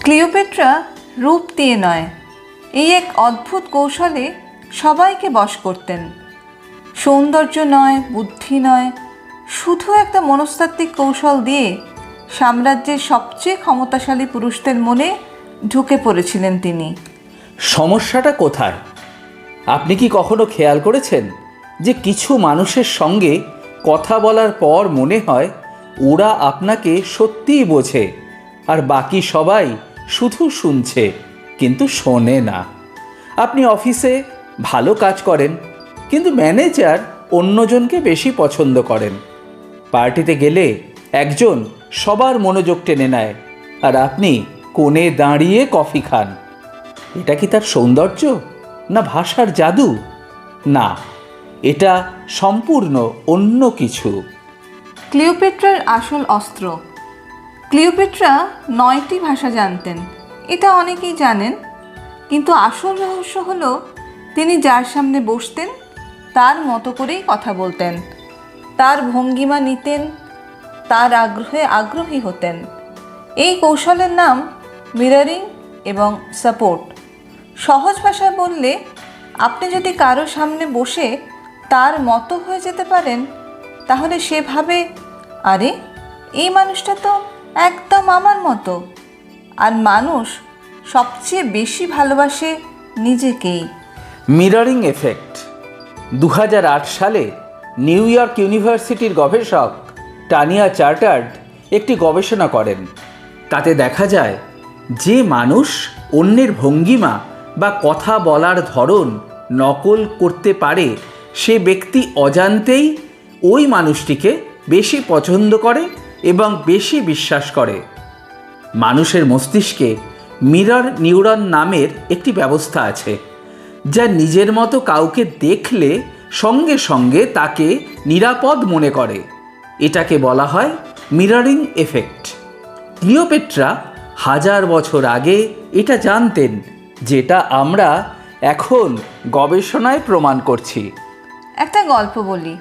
Cleopatra রূপ দিয়ে নয়, এই এক অদ্ভুত কৌশলে সবাইকে বশ করতেন। সৌন্দর্য নয়, বুদ্ধি নয়, শুধু একটা মনস্তাত্ত্বিক কৌশল দিয়ে সাম্রাজ্যের সবচেয়ে ক্ষমতাশালী পুরুষদের মনে ঢুকে পড়েছিলেন তিনি। সমস্যাটা কোথায়? আপনি কি কখনো খেয়াল করেছেন যে কিছু মানুষের সঙ্গে কথা বলার পর মনে হয় ওরা আপনাকে সত্যিই বোঝে, আর বাকি সবাই শুধু শুনছে কিন্তু শোনে না? আপনি অফিসে ভালো কাজ করেন কিন্তু ম্যানেজার অন্যজনকে বেশি পছন্দ করেন। পার্টিতে গেলে একজন সবার মনোযোগ টেনে নেয় আর আপনি কোণে দাঁড়িয়ে কফি খান। এটা কি তার সৌন্দর্য, না ভাষার জাদু? না, এটা সম্পূর্ণ অন্য কিছু। ক্লিওপেট্রার আসল অস্ত্র। ক্লিওপেট্রা 9টি ভাষা জানতেন, এটা অনেকেই জানেন, কিন্তু আসল রহস্য হলো তিনি যার সামনে বসতেন তার মতো করেই কথা বলতেন, তার ভঙ্গিমা নিতেন, তার আগ্রহে আগ্রহী হতেন। এই কৌশলের নাম মিররিং এবং সাপোর্ট। সহজ ভাষায় বললে, আপনি যদি কারো সামনে বসে তার মতো হয়ে যেতে পারেন, তাহলে সে ভাবে, আরে এই মানুষটা তো একদম আমার মতো। আর মানুষ সবচেয়ে বেশি ভালোবাসে নিজেকেই। মিররিং এফেক্ট 2008 সালে নিউ ইয়র্ক ইউনিভার্সিটির গবেষক টানিয়া চার্টার্ড একটি গবেষণা করেন। তাতে দেখা যায় যে মানুষ অন্যের ভঙ্গিমা বা কথা বলার ধরন নকল করতে পারে, সে ব্যক্তি অজান্তেই ওই মানুষটিকে বেশি পছন্দ করে এবং বেশি বিশ্বাস করে। মানুষের মস্তিষ্কে মিরর নিউরন নামের একটি ব্যবস্থা আছে, যা নিজের মতো কাউকে দেখলে সঙ্গে সঙ্গে তাকে নিরাপদ মনে করে। এটাকে বলা হয় মিররিং এফেক্ট। ক্লিওপেট্রা 1000 বছর আগে এটা জানতেন, যেটা আমরা এখন গবেষণায় প্রমাণ করছি। একটা গল্প বলি।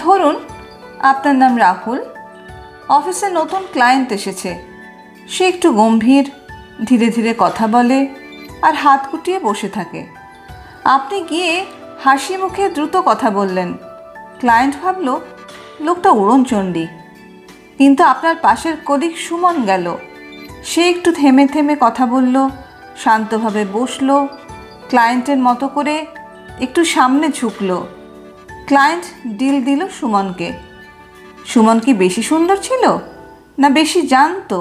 ধরুন আপনার নাম রাহুল, অফিসে নতুন ক্লায়েন্ট এসেছে। সে একটু গম্ভীর, ধীরে ধীরে কথা বলে আর হাত গুটিয়ে বসে থাকে। আপনি গিয়ে হাসি মুখে দ্রুত কথা বললেন। ক্লায়েন্ট ভাবল লোকটা উড়নচণ্ডী। কিন্তু আপনার পাশের কলিগ সুমন গেল। সে একটু থেমে থেমে কথা বলল, শান্তভাবে বসলো, ক্লায়েন্টের মতো করে একটু সামনে ঝুঁকলো। ক্লায়েন্ট ডিল দিল সুমনকে। সুমন কি বেশি সুন্দর ছিল, না বেশি জানতো?